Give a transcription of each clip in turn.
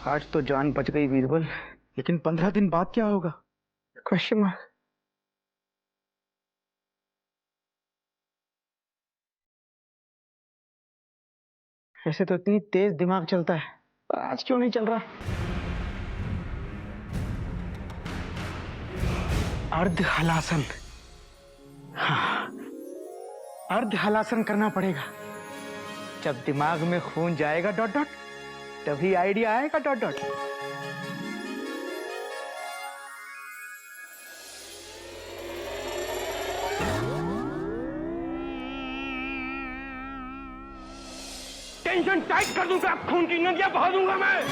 आज तो जान बच गई बीरबल, लेकिन 15 दिन बाद क्या होगा? Question mark. ऐसे तो इतनी तेज दिमाग चलता है, पर आज क्यों नहीं चल रहा? अर्ध हलासन। हाँ, अर्ध हलासन करना पड़ेगा। जब दिमाग में खून जाएगा डॉट डॉट, तभी आइडिया आएगा डॉट डॉट। टेंशन टाइट कर दूंगा, खून की नदियां बहा दूंगा मैं।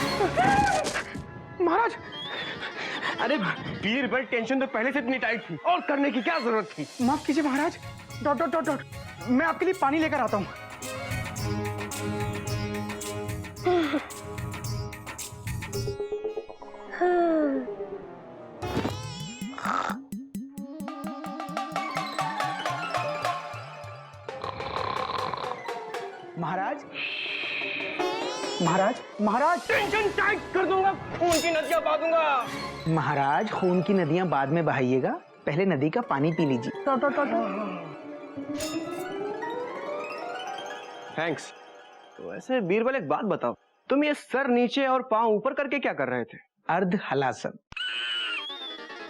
महाराज, अरे बीरबल, टेंशन तो पहले से इतनी टाइट थी, और करने की क्या जरूरत थी? माफ कीजिए महाराज। डॉट डॉट डॉट डॉट, मैं आपके लिए पानी लेकर आता हूँ। महाराज, महाराज, महाराज, टेंशन टाइट कर दूंगा, खून की नदियां बहा दूंगा। महाराज, खून की नदियां बाद में बहाइएगा, पहले नदी का पानी पी लीजिए। Dot dot dot dot. Thanks. तो वैसे बीरबल, एक बात बताओ, तुम ये सर नीचे और पांव ऊपर करके क्या कर रहे थे? अर्ध हलासन।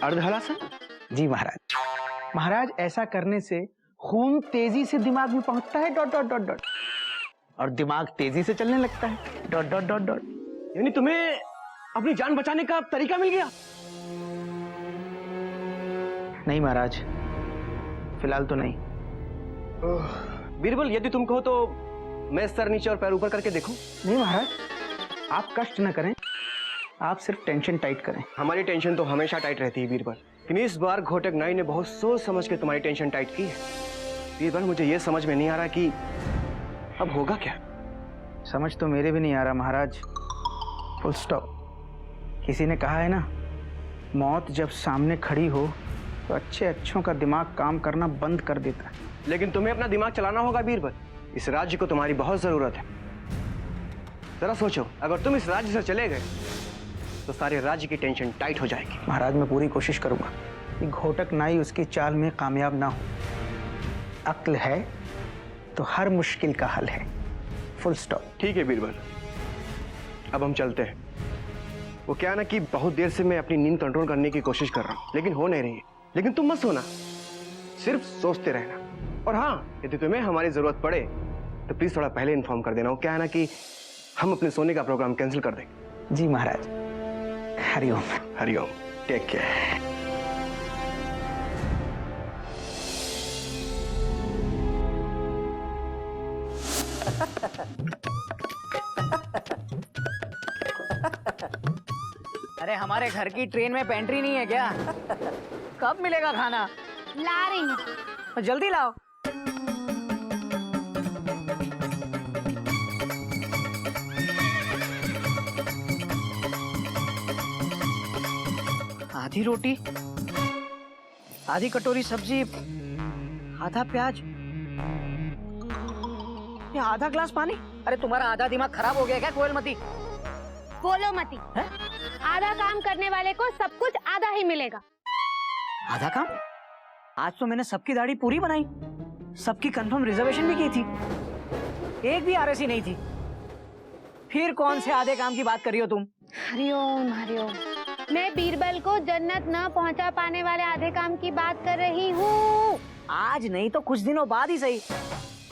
अर्ध हलासन? जी महाराज। महाराज, ऐसा करने से खून तेजी से दिमाग में पहुंचता है डॉट डॉट डॉट डॉट, और दिमाग तेजी से चलने लगता है डॉट डॉट डॉट डॉट। यानी तुम्हें अपनी जान बचाने का तरीका मिल गया? नहीं महाराज, फिलहाल तो नहीं। बीरबल, यदि तुम कहो तो मैं सर नीचे और पैर ऊपर करके देखूं? नहीं महाराज, आप कष्ट न करें, आप सिर्फ टेंशन टाइट करें। हमारी टेंशन तो हमेशा टाइट रहती है बीरबल, लेकिन इस बार घोटक नाई ने बहुत सोच समझ के तुम्हारी टेंशन टाइट की है। बीरबल, मुझे ये समझ में नहीं आ रहा कि अब होगा क्या। समझ तो मेरे भी नहीं आ रहा महाराज। Full stop. किसी ने कहा है ना, मौत जब सामने खड़ी हो तो अच्छे अच्छों का दिमाग काम करना बंद कर देता है। लेकिन तुम्हें अपना दिमाग चलाना होगा बीरबल, इस राज्य को तुम्हारी बहुत जरूरत है। जरा सोचो, अगर तुम इस राज्य से चले गए तो सारे राज्य की टेंशन टाइट हो जाएगी। महाराज, मैं पूरी कोशिश करूंगा कि घोटक नाई उसकी चाल में कामयाब ना हो। अक्ल है तो हर मुश्किल का हल है। Full stop. ठीक है बीरबल, अब हम चलते हैं। वो क्या ना कि बहुत देर से मैं अपनी नींद कंट्रोल करने की कोशिश कर रहा हूँ, लेकिन हो नहीं रही है। लेकिन तुम मत सोना, सिर्फ सोचते रहना। और हाँ, यदि तुम्हें हमारी जरूरत पड़े तो प्लीज थोड़ा पहले इन्फॉर्म कर देना। वो क्या है ना कि हम अपने सोने का प्रोग्राम कैंसिल कर देंगे। जी महाराज। हरिओम। हरिओम। Take care. अरे हमारे घर की ट्रेन में पेंट्री नहीं है क्या? कब मिलेगा खाना? ला रही हूँ। जल्दी लाओ। आधी रोटी, आधी कटोरी सब्जी, आधा प्याज, ये आधा ग्लास पानी। अरे तुम्हारा आधा दिमाग खराब हो गया क्या कोयलमती? बोलो मती। है? आधा काम करने वाले को सब कुछ आधा ही मिलेगा। आधा काम? आज तो मैंने सबकी दाढ़ी पूरी बनाई, सबकी कंफर्म रिजर्वेशन भी की थी, एक भी आरएसी नहीं थी। फिर कौन से आधे काम की बात कर रही हो तुम? हरिओम हरिओम। मैं बीरबल को जन्नत न पहुंचा पाने वाले आधे काम की बात कर रही हूँ। आज नहीं तो कुछ दिनों बाद ही सही,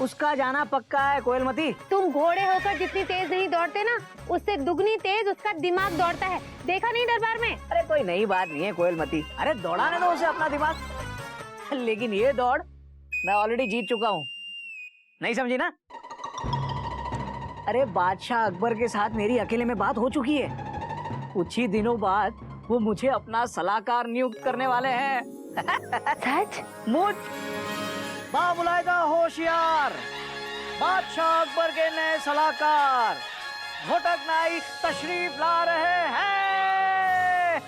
उसका जाना पक्का है कोयलमती। तुम घोड़े होकर जितनी तेज नहीं दौड़ते ना, उससे दुगनी तेज उसका दिमाग दौड़ता है। देखा नहीं दरबार में? अरे कोई नई बात नहीं है कोयलमती, अरे दौड़ाने दो उसे अपना दिमाग। लेकिन ये दौड़ मैं ऑलरेडी जीत चुका हूँ, नहीं समझी ना? अरे बादशाह अकबर के साथ मेरी अकेले में बात हो चुकी है। कुछ ही दिनों बाद वो मुझे अपना सलाहकार नियुक्त करने वाले हैं। सच? मुझ बाबुलायदा होशियार बादशाह अकबर के नए सलाहकार घोटक नाई तशरीफ ला रहे हैं।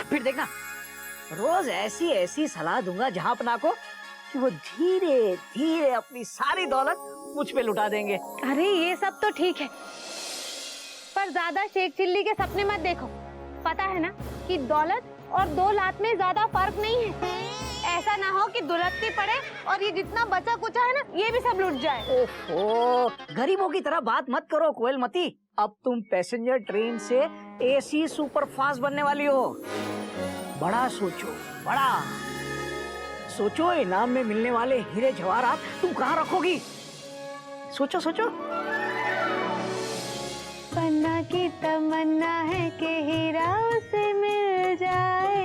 फिर देखना, रोज ऐसी ऐसी सलाह दूंगा जहांपना को कि वो धीरे धीरे अपनी सारी दौलत मुझ पे लुटा देंगे। अरे ये सब तो ठीक है, पर ज्यादा शेख चिल्ली के सपने मत देखो। पता है ना कि दौलत और 2 लाख में ज्यादा फर्क नहीं है। ऐसा ना हो कि दुलटती पड़े और ये जितना बचा कुचा है ना ये भी सब लुट जाए। ओहो, गरीबों की तरह बात मत करो कोयलमती। अब तुम पैसेंजर ट्रेन से एसी सुपर फास्ट बनने वाली हो। बड़ा सोचो, बड़ा सोचो। इनाम में मिलने वाले हीरे जवाहरात तुम कहाँ रखोगी? सोचो सोचो। पन्ना की तमन्ना है कि हीरा उसे मिल जाए,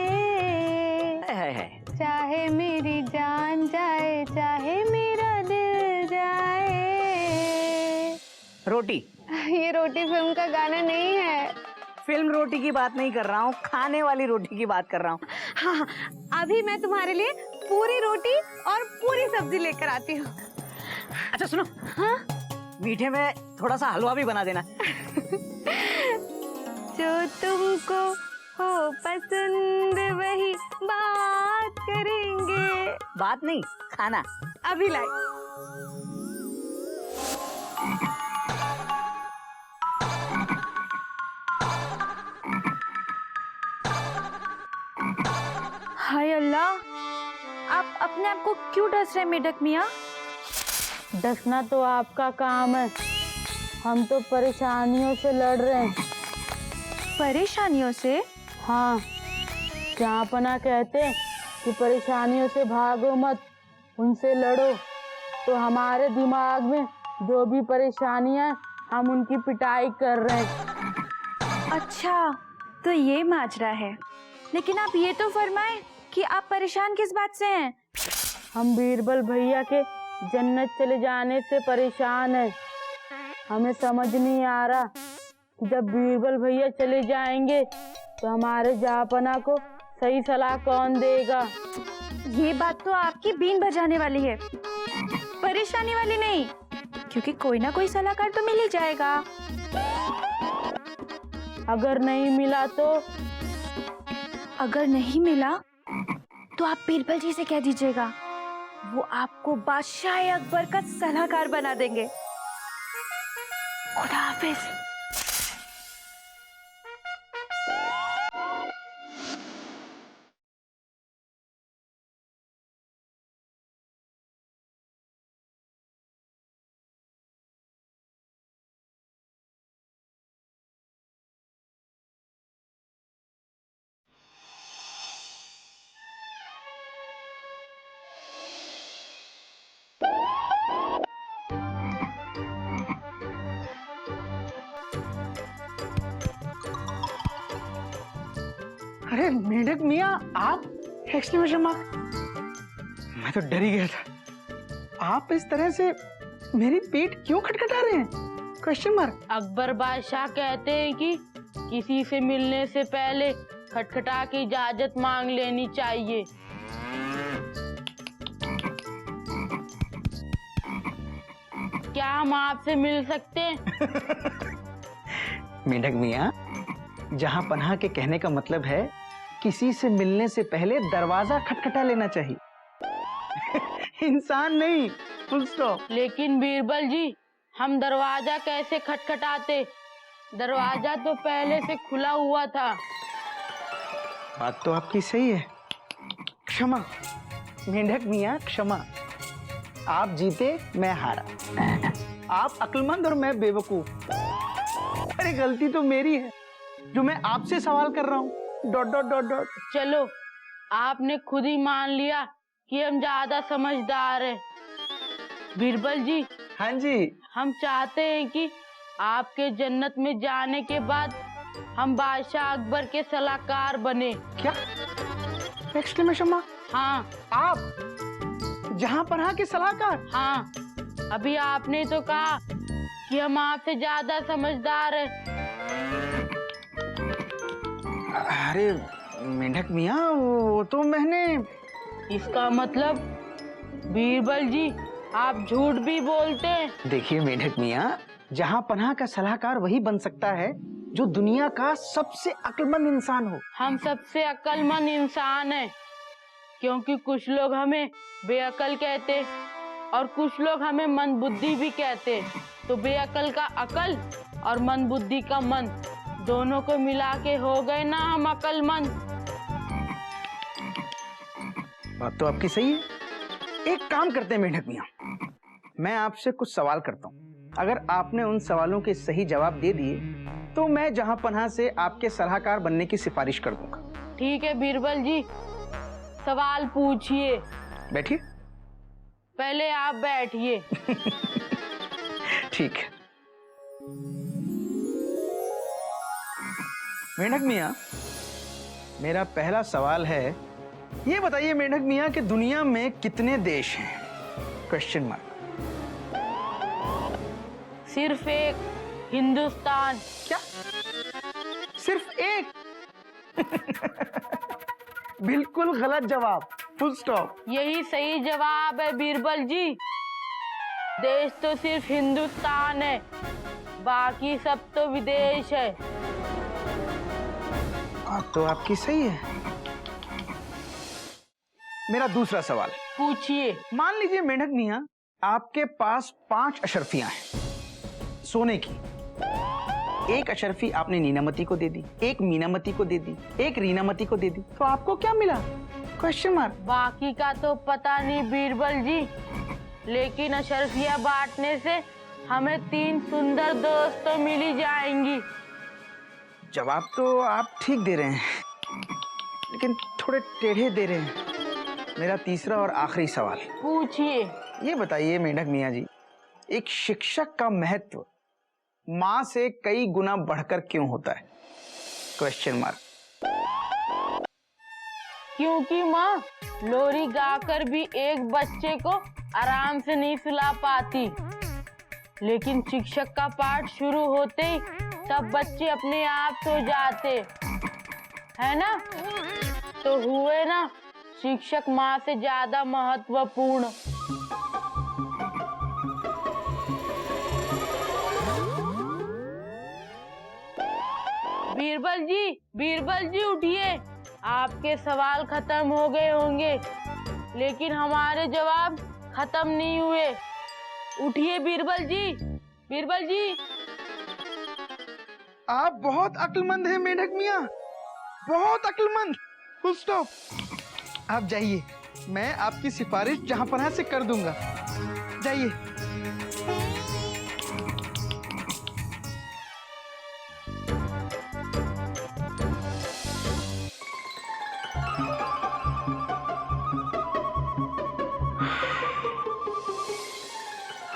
है। चाहे मेरी जान जाए चाहे मेरा दिल जाए। रोटी। ये रोटी फिल्म का गाना नहीं है। फिल्म रोटी की बात नहीं कर रहा हूँ, खाने वाली रोटी की बात कर रहा हूँ। हाँ, अभी मैं तुम्हारे लिए पूरी रोटी और पूरी सब्जी लेकर आती हूँ। अच्छा सुनो, हाँ? मीठे में थोड़ा सा हलवा भी बना देना। जो तुमको हो पसंद वही बात करेंगे। बात नहीं, खाना। अभी लाई। हाय अल्लाह, आप अपने आप को क्यों डस रहे मेढक मियाँ? डसना तो आपका काम है, हम तो परेशानियों से लड़ रहे हैं। परेशानियों से? हाँ, जहाँपना कहते हैं कि परेशानियों से भागो मत, उनसे लड़ो। तो हमारे दिमाग में जो भी परेशानियां हम उनकी पिटाई कर रहे हैं। अच्छा, तो ये माजरा है। लेकिन आप ये तो फरमाएं कि आप परेशान किस बात से हैं? हम बीरबल भैया के जन्नत चले जाने से परेशान हैं। हमें समझ नहीं आ रहा कि जब बीरबल भैया चले जाएंगे तो हमारे जहाँपना को सही सलाह कौन देगा। ये बात तो आपकी बीन बजाने वाली है, परेशानी वाली नहीं, क्योंकि कोई ना कोई सलाहकार तो मिल ही जाएगा। अगर नहीं मिला तो? अगर नहीं मिला तो आप बीरबल जी से कह दीजिएगा, वो आपको बादशाह अकबर का सलाहकार बना देंगे। खुदा हाफिज। अरे मेढक मियाँ, आप? Exclamation mark. मैं तो डर ही गया था। आप इस तरह से मेरी पीठ क्यों खटखटा रहे हैं? Question mark. अकबर बादशाह कहते हैं कि किसी से मिलने से पहले खटखटा के इजाजत मांग लेनी चाहिए। क्या हम आपसे मिल सकते हैं? मेढक मियाँ, जहाँ पनाह के कहने का मतलब है किसी से मिलने से पहले दरवाजा खटखटा लेना चाहिए। इंसान नहीं, फुल स्टॉप। लेकिन बीरबल जी, हम दरवाजा कैसे खटखटाते? दरवाजा तो पहले से खुला हुआ था। बात तो आपकी सही है। क्षमा मेढक मियाँ, क्षमा। आप जीते, मैं हारा। आप अक्लमंद और मैं बेवकूफ। अरे गलती तो मेरी है जो मैं आपसे सवाल कर रहा हूँ। Dot dot dot dot. चलो, आपने खुद ही मान लिया कि हम ज्यादा समझदार हैं। बीरबल जी, हाँ जी। हम चाहते हैं कि आपके जन्नत में जाने के बाद हम बादशाह अकबर के सलाहकार बने। क्या? Exclamation mark. हाँ। आप जहाँ पनाह के सलाहकार? हाँ, अभी आपने तो कहा कि हम आपसे ज्यादा समझदार हैं। अरे मेढक मियाँ, वो तो मैंने। इसका मतलब बीरबल जी, आप झूठ भी बोलते हैं। देखिए मेढक मियाँ, जहाँ पनाह का सलाहकार वही बन सकता है जो दुनिया का सबसे अक्लमंद इंसान हो। हम सबसे अक्लमंद इंसान हैं, क्योंकि कुछ लोग हमें बेअकल कहते हैं और कुछ लोग हमें मंदबुद्धि भी कहते हैं। तो बेअकल का अकल और मन बुद्धि का मन, दोनों को मिला के हो गए ना हम अक्लमंद। बात तो आपकी सही है। एक काम करते हैं मेंढक मियाँ, मैं आपसे कुछ सवाल करता हूँ। अगर आपने उन सवालों के सही जवाब दे दिए तो मैं जहां पनाह से आपके सलाहकार बनने की सिफारिश कर दूंगा। ठीक है बीरबल जी, सवाल पूछिए। बैठिए। पहले आप बैठिए। ठीक है। मेंढक मियाँ, मेरा पहला सवाल है, ये बताइए मेंढक मियाँ कि दुनिया में कितने देश हैं? Question mark. सिर्फ एक, हिंदुस्तान। क्या? सिर्फ एक? बिल्कुल गलत जवाब, फुल स्टॉप। यही सही जवाब है बीरबल जी। देश तो सिर्फ हिंदुस्तान है, बाकी सब तो विदेश है। बात तो आपकी सही है। मेरा दूसरा सवाल, पूछिए। मान लीजिए मेंढक मियाँ, आपके पास 5 अशर्फियां हैं सोने की। एक अशर्फी आपने नीनामती को दे दी, एक मीनामती को दे दी, एक रीनामती को दे दी, तो आपको क्या मिला? Question mark. बाकी का तो पता नहीं बीरबल जी, लेकिन अशर्फिया बांटने से हमें 3 सुंदर दोस्त तो मिल ही जाएंगी। जवाब तो आप ठीक दे रहे हैं, लेकिन थोड़े टेढ़े दे रहे हैं। मेरा तीसरा और आखिरी सवाल, पूछिए। ये बताइए मेंढक मियाँ जी, एक शिक्षक का महत्व माँ से कई गुना बढ़कर क्यों होता है? Question mark. क्योंकि माँ लोरी गाकर भी एक बच्चे को आराम से नहीं सुला पाती, लेकिन शिक्षक का पाठ शुरू होते ही सब बच्चे अपने आप सो जाते, है ना? तो हुए ना शिक्षक माँ से ज्यादा महत्वपूर्ण। बीरबल जी उठिए। आपके सवाल खत्म हो गए होंगे, लेकिन हमारे जवाब खत्म नहीं हुए। उठिए बीरबल जी, बीरबल जी। आप बहुत अक्लमंद हैं मेंढक मियाँ, बहुत अक्लमंद। Full stop. आप जाइए, मैं आपकी सिफारिश जहां पनाह से कर दूंगा। जाइए।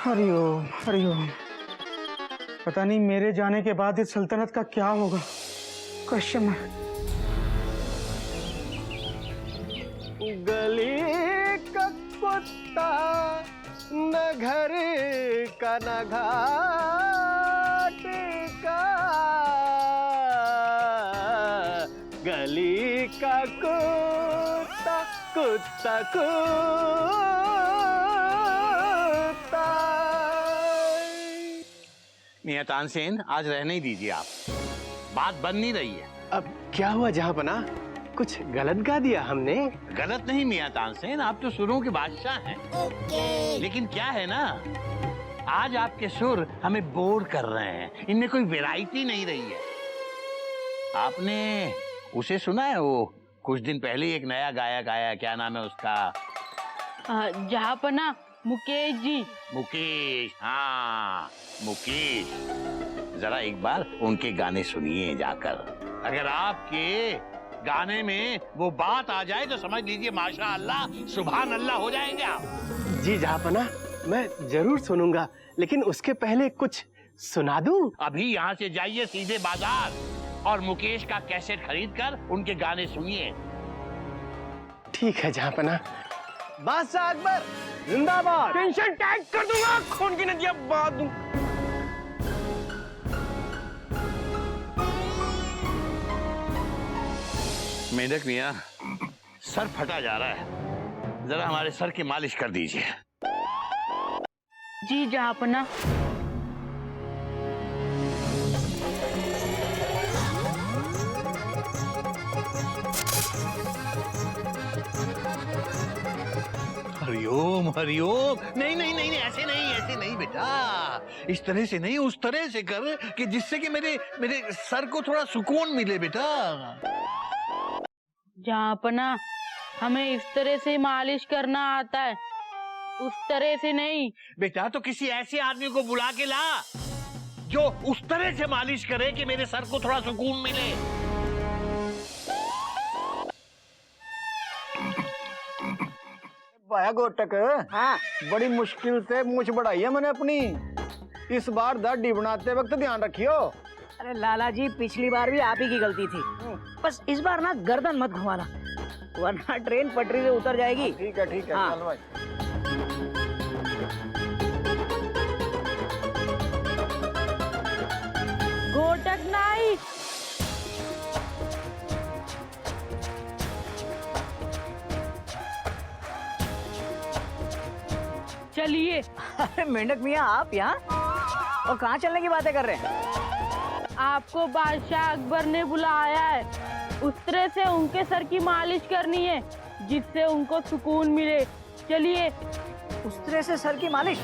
हरिओम हरिओम। पता नहीं मेरे जाने के बाद इस सल्तनत का क्या होगा? Question mark. गली का कुत्ता न घर का न घाट का, गली का कुत्ता कुत्ता कुत्ता। मियां तानसेन, आज रहने ही दीजिए आप, बात बन नहीं रही है। अब क्या हुआ जहांपना, कुछ गलत गा दिया हमने? गलत नहीं मियां तानसेन, आप तो सुरों के बादशाह हैं। लेकिन क्या है ना, आज आपके सुर हमें बोर कर रहे हैं, इनमें कोई वैरायटी नहीं रही है। आपने उसे सुना है, वो कुछ दिन पहले एक नया गायक आया, क्या नाम है उसका? जहांपना मुकेश जी। मुकेश, हाँ मुकेश। जरा एक बार उनके गाने सुनिए जाकर। अगर आपके गाने में वो बात आ जाए तो समझ लीजिए माशा अल्लाह सुभान अल्लाह हो जाएंगे आप। जी जहांपना, मैं जरूर सुनूंगा, लेकिन उसके पहले कुछ सुना दूं? अभी यहाँ से जाइए सीधे बाजार और मुकेश का कैसेट खरीद कर उनके गाने सुनिए। ठीक है जहांपना। बादशाह अकबर जिंदाबाद। टेंशन टैग कर दूंगा, खून की नदियां बहा दूं। मेंढक मियां, सर फटा जा रहा है, जरा हमारे सर की मालिश कर दीजिए। जी जहांपना। हरिओम हरिओम। नहीं नहीं नहीं नहीं, ऐसे नहीं बेटा, इस तरह से नहीं, उस तरह से कर कि जिससे कि मेरे मेरे सर को थोड़ा सुकून मिले बेटा। जहाँपना, हमें इस तरह से मालिश करना आता है, उस तरह से नहीं। बेटा तो किसी ऐसे आदमी को बुला के ला जो उस तरह से मालिश करे कि मेरे सर को थोड़ा सुकून मिले। भाया गोटक, हाँ, बड़ी मुश्किल से मूछ बढ़ाई है मैंने अपनी। इस बार दाढ़ी बनाते वक्त ध्यान रखियो। अरे लाला जी, पिछली बार भी आप ही की गलती थी, बस इस बार ना गर्दन मत घुमाना, वरना ट्रेन पटरी से उतर जाएगी। ठीक है, हाँ। चल भाई। घोटक नाई, चलिए। अरे मेंढक मियाँ, आप यहाँ और कहाँ चलने की बातें कर रहे हैं? आपको बादशाह अकबर ने बुलाया है, उस तरह से उनके सर की मालिश करनी है जिससे उनको सुकून मिले। चलिए। उस तरह से सर की मालिश?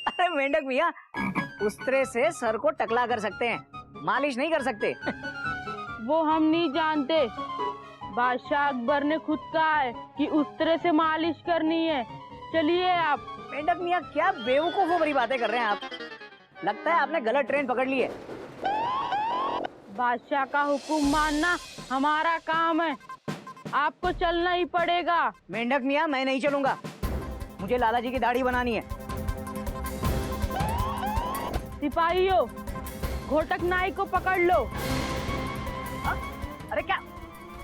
अरे मेंढक भैया, उस तरह से सर को टकला कर सकते हैं, मालिश नहीं कर सकते। वो हम नहीं जानते, बादशाह अकबर ने खुद कहा है कि उस तरह से मालिश करनी है। चलिए आप। मेंढक मियाँ, क्या बेवकूफों भरी बातें कर रहे हैं आप, लगता है आपने गलत ट्रेन पकड़ ली है। बादशाह का हुक्म मानना हमारा काम है, आपको चलना ही पड़ेगा। मेंढक मियाँ, मैं नहीं चलूंगा, मुझे लाला जी की दाढ़ी बनानी है। सिपाहियों, घोटक नाई को पकड़ लो। अरे क्या,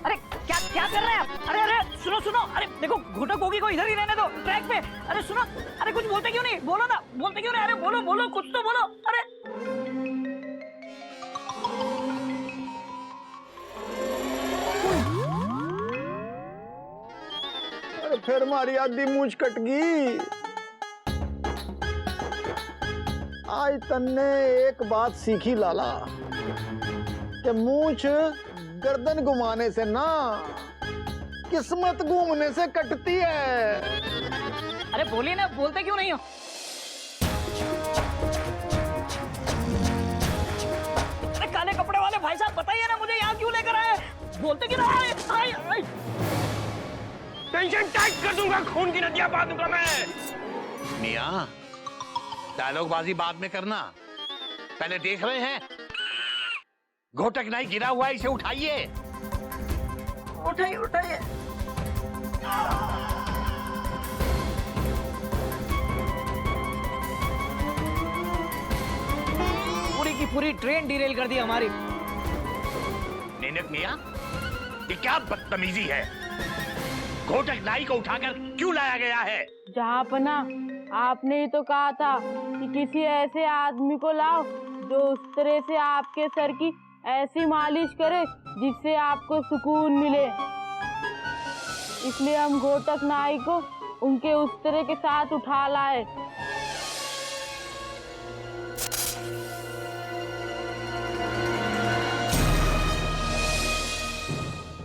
अरे क्या क्या कर रहे हैं आप? अरे अरे सुनो सुनो, अरे देखो घोटक होगी को इधर ही रहने दो ट्रैक पे। अरे सुनो, अरे कुछ बोलते क्यों नहीं, बोलो ना, बोलते क्यों नहीं? अरे बोलो बोलो, कुछ तो बोलो। अरे फिर हमारी आधी मूछ कट गई। आज तन्ने एक बात सीखी लाला, कि मूछ गर्दन घुमाने से ना, किस्मत घूमने से कटती है। अरे बोलिए ना, बोलते क्यों नहीं हो? अरे काले कपड़े वाले भाई साहब, बताइए ना मुझे, यहाँ क्यों लेकर आए? बोलते क्यों नहीं? आए टेंशन टाइट कर दूंगा, खून की नदियां बहा दूंगा मैं। मियाँ, डायलॉग बाजी बाद में करना, पहले देख रहे हैं घोटक नाई गिरा हुआ है, इसे उठाइए। उठाइए उठाइए। पूरी की पूरी ट्रेन डिरेल कर दी हमारी। मेंढक मियाँ, ये क्या बदतमीजी है? घोटक नाई को उठाकर क्यों लाया गया है? जहाँपना, आपने ही तो कहा था कि किसी ऐसे आदमी को लाओ जो उस तरह से आपके सर की ऐसी मालिश करे जिससे आपको सुकून मिले। इसलिए हम घोटक नाई को उनके उस तरह के साथ उठा लाए।